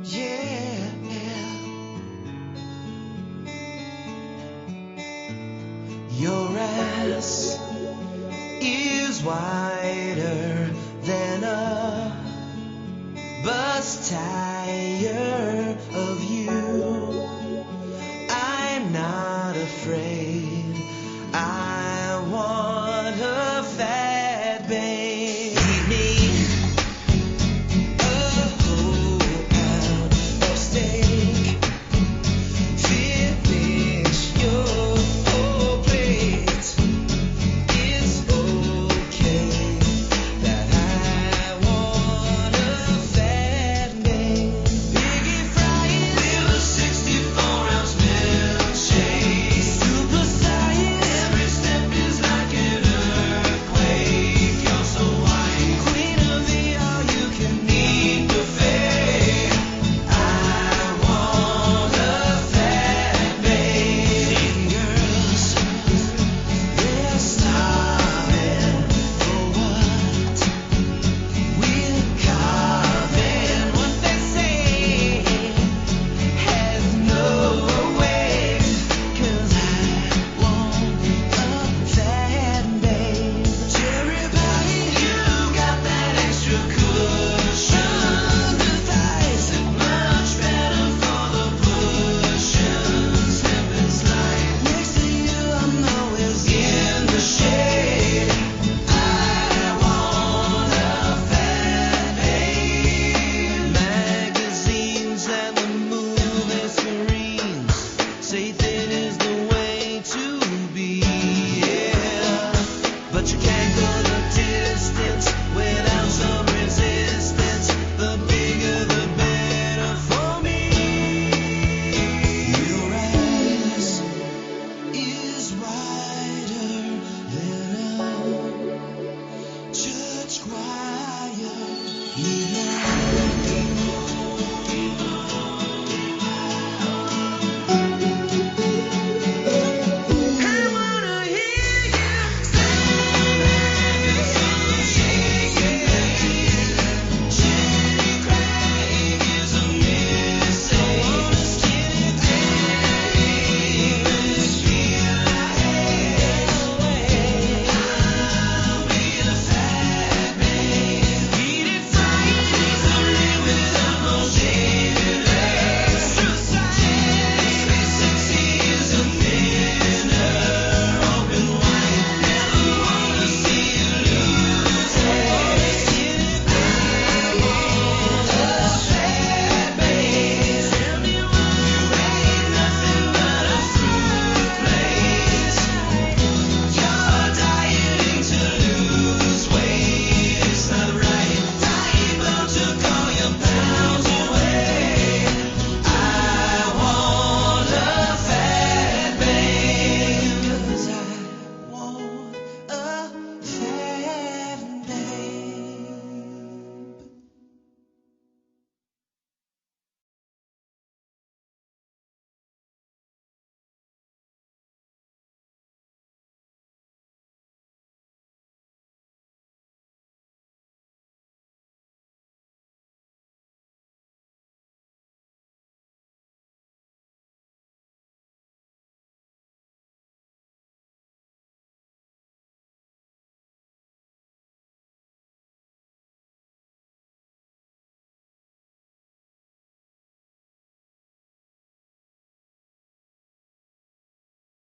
Yeah, your ass is wider than a bus tire of you. I'm not afraid. I want a fat babe. Eat me a whole pound of steak. Finish your whole plate. It's okay that I want a fat babe. Biggie frying with a 64-ounce milkshake. Supersize every step is like an earthquake. You're so white, queen of the all-you-can-eat buffet. I want a fat babe. Girls, they're starving for what we're carving. What they say has no weight, 'cause I want a fat babe. Cherry pie, you got that extra cushion. The thighs look much better for the pushin. Slipping slide next to you, I'm always in the shade. I want a fat babe. Magazines and the movie screens say thin is the way to be, yeah. But you can't go the distance without some resistance. The bigger the better for me. Your ass is wider than a church choir. You know